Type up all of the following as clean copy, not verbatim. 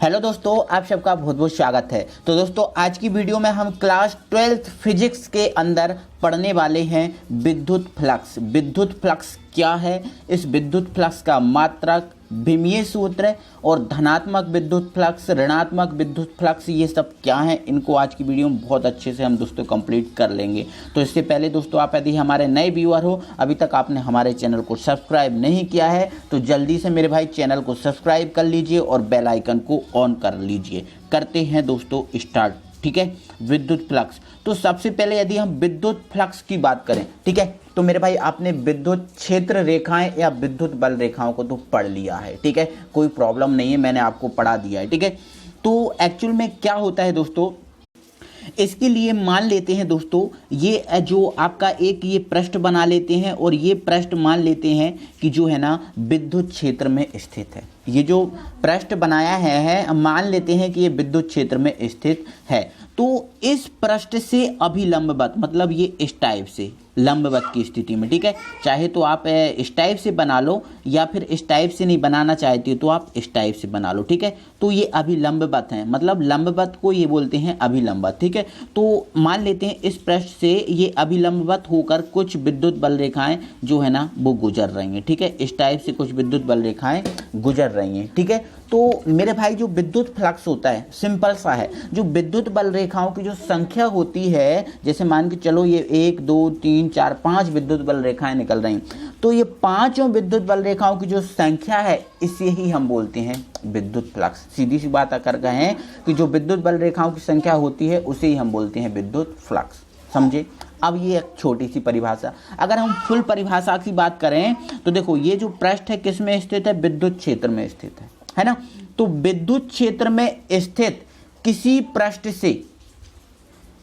Hello दोस्तों, आप सबका बहुत बहुत स्वागत है। तो दोस्तों, आज की वीडियो में हम क्लास 12th फिजिक्स के अंदर पढ़ने वाले हैं विद्युत फ्लक्स। विद्युत फ्लक्स क्या है, इस विद्युत फ्लक्स का मात्रक, विमीय सूत्र और धनात्मक विद्युत फ्लक्स, ऋणात्मक विद्युत फ्लक्स, ये सब क्या है, इनको आज की वीडियो में बहुत अच्छे से हम दोस्तों कंप्लीट कर लेंगे। तो इससे पहले दोस्तों, आप यदि हमारे नए व्यूअर हो, अभी तक आपने हमारे चैनल को सब्सक्राइब नहीं किया है, तो जल्दी से मेरे भाई चैनल को सब्सक्राइब कर लीजिए और बेल आइकन को ऑन कर लीजिए। करते हैं दोस्तों स्टार्ट। ठीक है, विद्युत फ्लक्स। तो सबसे पहले यदि हम विद्युत फ्लक्स की बात करें, ठीक है, तो मेरे भाई आपने विद्युत क्षेत्र रेखाएं या विद्युत बल रेखाओं को तो पढ़ लिया है। ठीक है, कोई प्रॉब्लम नहीं है, मैंने आपको पढ़ा दिया है। ठीक है, तो एक्चुअल में क्या होता है दोस्तों, इसके लिए मान लेते हैं दोस्तों, ये जो आपका एक ये पृष्ठ बना लेते हैं और ये पृष्ठ मान लेते हैं कि जो है ना विद्युत क्षेत्र में स्थित है। ये जो पृष्ठ बनाया है मान लेते हैं कि ये विद्युत क्षेत्र में स्थित है। तो इस पृष्ठ से अभिलंबवत, मतलब ये इस टाइप से लंबवत की स्थिति में, ठीक है, चाहे तो आप इस टाइप से बना लो या फिर इस टाइप से नहीं बनाना चाहते हो तो आप इस टाइप से बना लो। ठीक है, तो ये अभिलंबवत हैं, मतलब लंबवत को ये बोलते हैं अभिलंबवत। ठीक है, तो मान लेते हैं इस पृष्ठ से ये अभिलंबवत होकर कुछ विद्युत बल रेखाएं जो है ना वो गुजर रही हैं। ठीक है, इस टाइप से कुछ विद्युत बल रेखाएं गुजर रही हैं। ठीक है, तो मेरे भाई जो विद्युत फ्लक्स होता है सिंपल सा है, जो विद्युत बल रेखाओं की जो संख्या होती है, जैसे मान के चलो ये 1 2 3 4 5 विद्युत बल रेखाएं निकल रही, तो ये पांचों विद्युत बल रेखाओं की जो संख्या है इसे ही हम बोलते हैं विद्युत फ्लक्स। सीधी सी बात कर गए हैं कि जो विद्युत बल रेखाओं की संख्या होती है उसे ही हम बोलते हैं विद्युत फ्लक्स। समझे? अब ये एक छोटी सी परिभाषा। अगर हम फुल परिभाषा की बात करें तो देखो, ये जो पृष्ठ है किस में स्थित है, विद्युत क्षेत्र में स्थित है ना। तो विद्युत क्षेत्र में स्थित किसी पृष्ठ से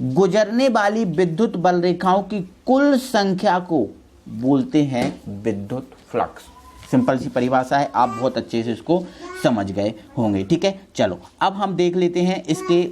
गुजरने वाली विद्युत बल रेखाओं की कुल संख्या को बोलते हैं विद्युत फ्लक्स। सिंपल सी परिभाषा है, आप बहुत अच्छे से इसको समझ गए होंगे। ठीक है, चलो अब हम देख लेते हैं इसके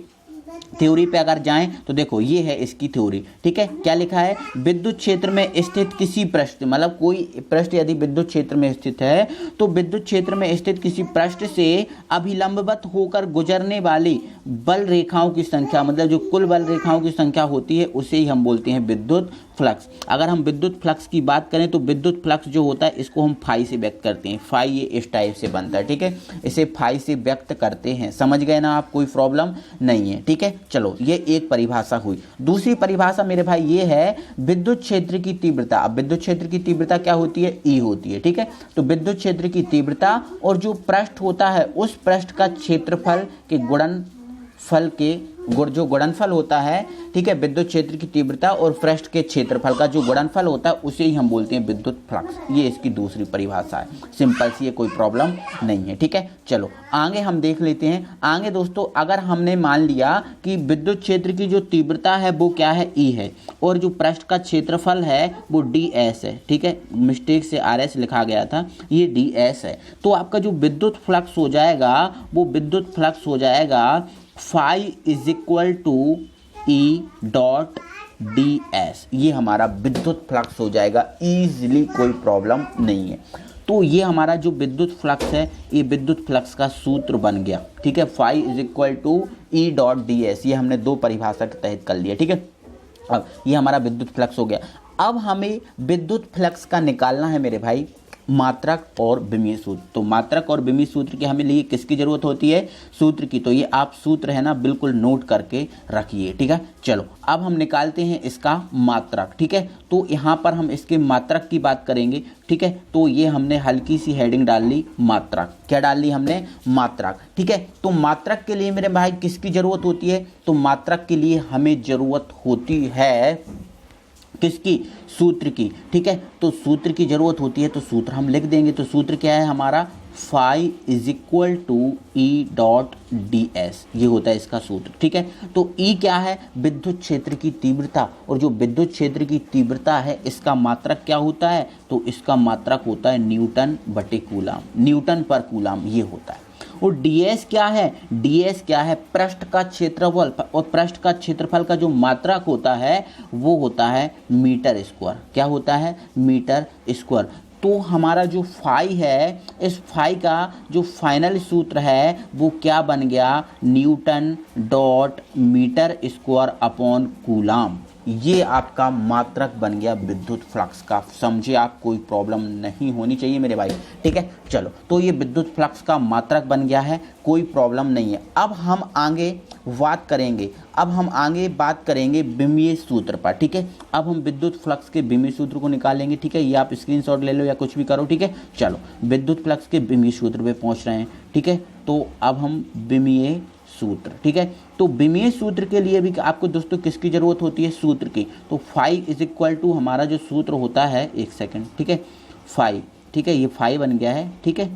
थ्योरी पे अगर जाएं तो देखो ये है इसकी थ्योरी। ठीक है, क्या लिखा है, विद्युत क्षेत्र में स्थित किसी पृष्ठ, मतलब कोई पृष्ठ यदि विद्युत क्षेत्र में स्थित है तो विद्युत क्षेत्र में स्थित किसी पृष्ठ से अभिलंबवत होकर गुजरने वाली बल रेखाओं की संख्या, मतलब जो कुल बल रेखाओं की संख्या होती है उसे ही हम बोलते हैं विद्युत फ्लक्स। अगर हम विद्युत फ्लक्स की बात करें तो विद्युत फ्लक्स जो होता है इसको हम फाई से व्यक्त करते हैं। फाई ये इस टाइप से बनता है। ठीक है, इसे फाई से व्यक्त करते हैं। समझ गए ना आप, कोई प्रॉब्लम नहीं है। ठीक है, चलो ये एक परिभाषा हुई। दूसरी परिभाषा मेरे भाई ये है विद्युत क्षेत्र की तीव्रता। अब विद्युत क्षेत्र की तीव्रता क्या होती है, ई होती है। ठीक है, तो विद्युत क्षेत्र की तीव्रता और जो पृष्ठ होता है उस पृष्ठ का क्षेत्रफल के गुणनफल के जो गुणनफल होता है, ठीक है, विद्युत क्षेत्र की तीव्रता और पृष्ठ के क्षेत्रफल का जो गुणनफल होता है उसे ही हम बोलते हैं विद्युत फ्लक्स। ये इसकी दूसरी परिभाषा है। सिंपल सी है, कोई प्रॉब्लम नहीं है। ठीक है, चलो आगे हम देख लेते हैं। आगे दोस्तों, अगर हमने मान लिया कि विद्युत क्षेत्र की जो तीव्रता है वो क्या है, ई है, और जो पृष्ठ का क्षेत्रफल है वो डी एस है। ठीक है, मिस्टेक से आर एस लिखा गया था, ये डी एस है। तो आपका जो विद्युत फ्लक्स हो जाएगा वो विद्युत फ्लक्स हो जाएगा phi is equal to E dot D S. ये हमारा विद्युत फ्लक्स हो जाएगा इजीली, कोई प्रॉब्लम नहीं है। तो ये हमारा जो विद्युत फ्लक्स है ये विद्युत फ्लक्स का सूत्र बन गया। ठीक है, phi is equal to E dot D S, ये हमने दो परिभाषा के तहत कर लिया। ठीक है, अब ये हमारा विद्युत फ्लक्स हो गया। अब हमें विद्युत फ्लक्स का निकालना है मेरे भाई मात्रक और विमीय सूत्र। तो मात्रक और विमीय सूत्र के हमें लिए किसकी जरूरत होती है, सूत्र की। तो ये आप सूत्र है ना बिल्कुल नोट करके रखिए। ठीक है, चलो अब हम निकालते हैं इसका मात्रक। ठीक है, तो यहाँ पर हम इसके मात्रक की बात करेंगे। ठीक है, तो ये हमने हल्की सी हेडिंग डाल ली मात्रक। क्या डाल ली हमने, मात्रक। ठीक है, तो मात्रक के लिए मेरे भाई किसकी जरूरत होती है, तो मात्रक के लिए हमें जरूरत होती है किसकी, सूत्र की। ठीक है, तो सूत्र की जरूरत होती है तो सूत्र हम लिख देंगे। तो सूत्र क्या है हमारा, phi is equal to E dot D S, ये होता है इसका सूत्र। ठीक है, तो ई क्या है, विद्युत क्षेत्र की तीव्रता, और जो विद्युत क्षेत्र की तीव्रता है इसका मात्रक क्या होता है, तो इसका मात्रक होता है न्यूटन बटे कूलाम, न्यूटन पर कूलाम ये होता है। और ds क्या है, ds क्या है, पृष्ठ का क्षेत्रफल, और पृष्ठ का क्षेत्रफल का जो मात्रक होता है वो होता है मीटर स्क्वायर। क्या होता है, मीटर स्क्वायर। तो हमारा जो फाई है, इस फाई का जो फाइनल सूत्र है वो क्या बन गया, newton dot metre square upon coulomb. ये आपका मात्रक बन गया विद्युत फ्लक्स का। समझे आप, कोई प्रॉब्लम नहीं होनी चाहिए मेरे भाई, ठीक है। चलो, तो ये विद्युत फ्लक्स का मात्रक बन गया है, कोई प्रॉब्लम नहीं है। अब हम आगे बात करेंगे बिमीय सूत्र पर, ठीक है। अब हम विद्युत फ्लक्स के बिमीय सूत्र को निकालेंगे, ठीक है। ये आप स्क्रीनशॉट ले लो या कुछ भी करो, ठीक है। चलो, विद्युत फ्लक्स के बिमीय सूत्र पे पहुंच रहे हैं, ठीक है। तो अब हम बिमीय सूत्र, ठीक है। तो बिमीय सूत्र के लिए भी आपको दोस्तों किसकी जरूरत होती है, सूत्र की। तो फाई इज इक्वल टू हमारा जो सूत्र होता है, एक सेकंड, ठीक है, फाई, ठीक है, ये फाई बन गया है, ठीक है।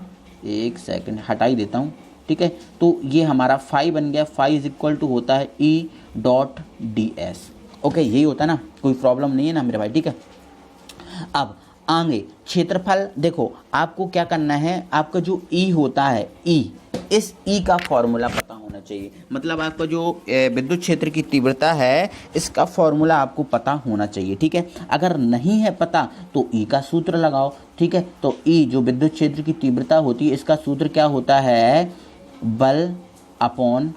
एक सेकंड हटा ही देता हूँ, ठीक है। तो ये हमारा फाई बन गया, फाई इज इक्वल टू होता है ई डॉट डी एस। ओके, यही होता है ना, कोई प्रॉब्लम नहीं है ना मेरे भाई, ठीक है। अब आगे क्षेत्रफल, देखो आपको क्या करना है, आपका जो ई होता है, ई, इस ई का फॉर्मूला पता होना चाहिए। मतलब आपका जो विद्युत क्षेत्र की तीव्रता है, इसका फॉर्मूला आपको पता होना चाहिए, ठीक है। अगर नहीं है पता तो ई का सूत्र लगाओ, ठीक है। तो ई जो विद्युत क्षेत्र की तीव्रता होती है, इसका सूत्र क्या होता है, बल अपॉन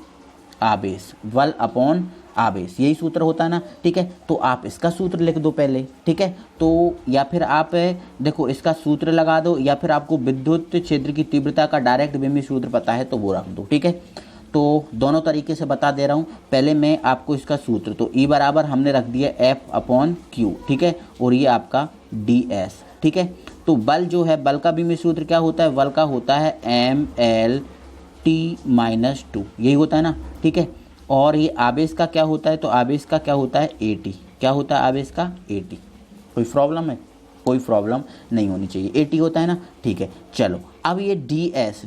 आवेश, बल अपॉन आवेश, यही सूत्र होता है ना, ठीक है। तो आप इसका सूत्र लिख दो पहले, ठीक है। तो या फिर आप देखो इसका सूत्र लगा दो, या फिर आपको विद्युत क्षेत्र की तीव्रता का डायरेक्ट बिंबी सूत्र पता है तो वो रख दो, ठीक है। तो दोनों तरीके से बता दे रहा हूँ। पहले मैं आपको इसका सूत्र, तो ई बराबर हमने रख दिया एफ अपॉन क्यू, ठीक है, और ये आपका डी एस, ठीक है। तो बल जो है, बल का बिंबी सूत्र क्या होता है, बल का होता है M L T minus two, यही होता है ना, ठीक है। और ये आवेश का क्या होता है, तो आवेश का क्या होता है, ए टी, क्या होता है आवेश का, ए टी। कोई प्रॉब्लम है, कोई प्रॉब्लम नहीं होनी चाहिए, ए टी होता है ना, ठीक है। चलो, अब ये डी एस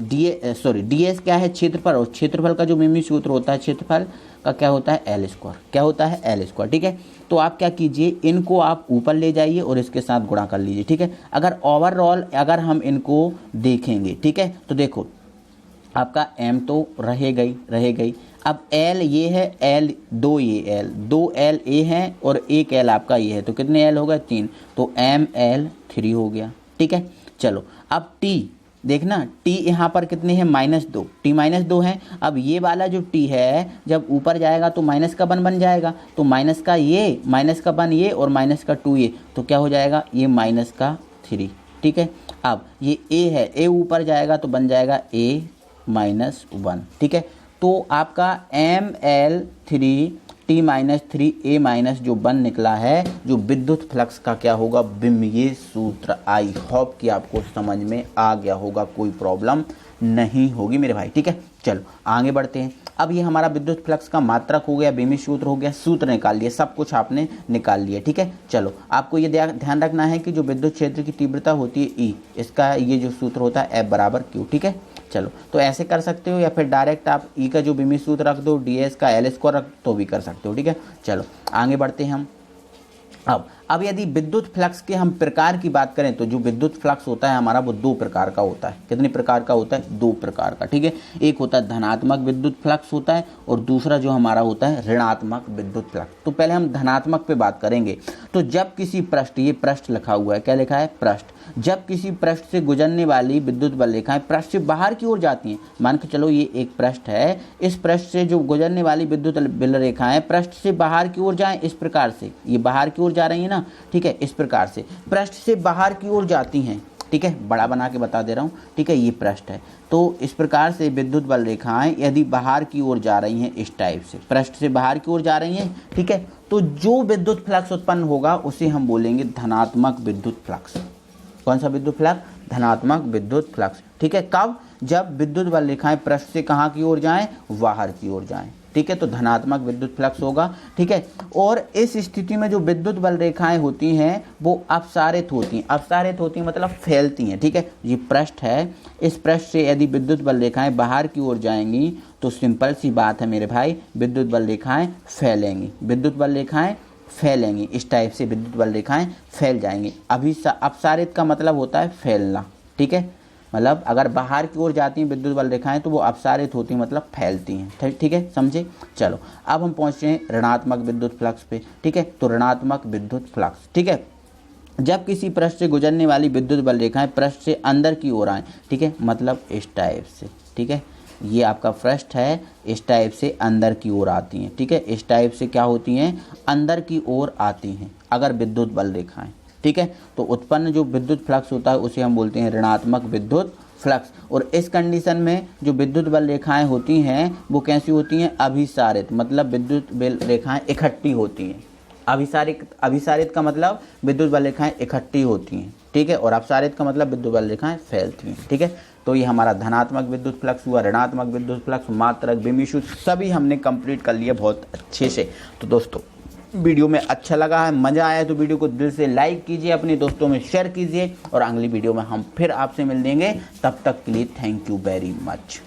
क्या है, क्षेत्रफल, और क्षेत्रफल का जो बिंबी सूत्र होता है क्षेत्रफल का क्या होता है, एल स्क्वायर, क्या होता है, एल स्क्वायर, ठीक है। तो आप क्या कीजिए, इनको आप ऊपर ले जाइए और इसके साथ गुणा कर लीजिए, ठीक है। अगर ओवरऑल अगर हम इनको देखेंगे, ठीक है, तो देखो आपका m तो रह गई। अब l ये है, l दो, ये l दो l a है और एक l आपका ये है, तो कितने l हो गए, 3, तो ml3 हो गया, ठीक है। चलो, अब t देखना, t यहाँ पर कितने हैं, -2, t -2 है। अब ये वाला जो t है जब ऊपर जाएगा तो माइनस का 1 बन जाएगा, तो माइनस का 1 ये और माइनस का 2 ये, तो क्या हो जाएगा, ये -3, ठीक है। अब ये a है, a ऊपर जाएगा तो बन जाएगा a-1, ठीक है। तो आपका ml3t-3a- जो 1 निकला है, जो विद्युत फ्लक्स का क्या होगा, बिम्बीय सूत्र। आई होप कि आपको समझ में आ गया होगा, कोई प्रॉब्लम नहीं होगी मेरे भाई, ठीक है। चलो आगे बढ़ते हैं। अब ये हमारा विद्युत फ्लक्स का मात्रक हो गया, बिम्बीय सूत्र हो गया, सूत्र निकाल लिया, सब कुछ आपने निकाल लिया, ठीक है। चलो, आपको ये ध्यान रखना है कि जो विद्युत क्षेत्र की तीव्रता होती है ई, इसका ये जो सूत्र होता है F बराबर Q, ठीक है। चलो, तो ऐसे कर सकते हो, या फिर डायरेक्ट आप ई का जो बिम्बीय सूत्र रख दो, डी एस का एल स्क्वायर रख तो भी कर सकते हो, ठीक है। चलो आगे बढ़ते हैं हम। अब यदि विद्युत फ्लक्स के हम प्रकार की बात करें, तो जो विद्युत फ्लक्स होता है हमारा वो 2 प्रकार का होता है। कितने प्रकार का होता है, 2 प्रकार का, ठीक है। एक होता है धनात्मक विद्युत फ्लक्स होता है, और दूसरा जो हमारा होता है ऋणात्मक विद्युत फ्लक्स। तो पहले हम धनात्मक पे बात करेंगे। तो जब किसी पृष्ठ, ये पृष्ठ लिखा हुआ है, क्या लिखा है, पृष्ठ, जब किसी पृष्ठ से गुजरने वाली विद्युत बल रेखाएं पृष्ठ से बाहर की ओर जाती हैं, मान के चलो ये एक पृष्ठ है, इस पृष्ठ से जो गुजरने वाली विद्युत बल रेखाएं पृष्ठ से बाहर की ओर जाएं, इस प्रकार से, ये बाहर की ओर जा रही है ना, ठीक है, इस प्रकार से पृष्ठ से बाहर की ओर जाती हैं, ठीक है, बड़ा बना के बता दे रहा हूँ, ठीक है। ये पृष्ठ है, तो इस प्रकार से विद्युत बल रेखाएं यदि बाहर की ओर जा रही हैं, इस टाइप से पृष्ठ से बाहर की ओर जा रही हैं, ठीक है, तो जो विद्युत फ्लक्स उत्पन्न होगा उसे हम बोलेंगे धनात्मक विद्युत फ्लक्स। कौन सा विद्युत फ्लक्स, धनात्मक विद्युत फ्लक्स, ठीक है। कब, जब विद्युत बल रेखाएं पृष्ठ से कहाँ की ओर जाएं, बाहर की ओर जाएं, ठीक है, तो धनात्मक विद्युत फ्लक्स होगा, ठीक है। और इस स्थिति में जो विद्युत बल रेखाएं होती हैं वो अपसारित होती हैं, अपसारित होती हैं मतलब फैलती हैं, ठीक है। ये पृष्ठ है, इस पृष्ठ से यदि विद्युत बल रेखाएं बाहर की ओर जाएंगी तो सिंपल सी बात है मेरे भाई, विद्युत बल रेखाएं फैलेंगी, विद्युत बल रेखाएं फैलेंगी, इस टाइप से विद्युत बल रेखाएं फैल जाएंगी। अभी अपसारित का मतलब होता है फैलना, ठीक है, मतलब अगर बाहर की ओर जाती हैं विद्युत बल रेखाएं तो वो अपसारित होती हैं, मतलब फैलती हैं, ठीक है, समझे। चलो अब हम पहुंचते हैं ऋणात्मक विद्युत फ्लक्स पे, ठीक है। तो ऋणात्मक विद्युत फ्लक्स, ठीक है, जब किसी पृष्ठ से गुजरने वाली विद्युत बल रेखाएं पृष्ठ से अंदर की ओर आए, ठीक है, मतलब इस टाइप से, ठीक है, ये आपका पृष्ठ है, इस टाइप से अंदर की ओर आती हैं, ठीक है, इस टाइप से क्या होती हैं, अंदर की ओर आती हैं अगर विद्युत बल रेखाएं, ठीक है। तो उत्पन्न जो विद्युत फ्लक्स होता है उसे हम बोलते हैं ऋणात्मक विद्युत फ्लक्स। और इस कंडीशन में जो विद्युत बल रेखाएं होती हैं वो कैसी होती हैं, अभिसारित, मतलब विद्युत बल रेखाएं इकट्ठी होती हैं। अभिसारित का मतलब विद्युत बल रेखाएं इकट्ठी होती हैं, ठीक है, और अपसारित का मतलब विद्युत बल रेखाएं फैलती हैं, ठीक है। तो ये हमारा धनात्मक विद्युत फ्लक्स हुआ, ऋणात्मक विद्युत फ्लक्स, मात्रक, बेमिशु, सभी हमने कंप्लीट कर लिया बहुत अच्छे से। तो दोस्तों वीडियो में अच्छा लगा है, मज़ा आया तो वीडियो को दिल से लाइक कीजिए, अपने दोस्तों में शेयर कीजिए और अगली वीडियो में हम फिर आपसे मिल लेंगे। तब तक के लिए थैंक यू वेरी मच।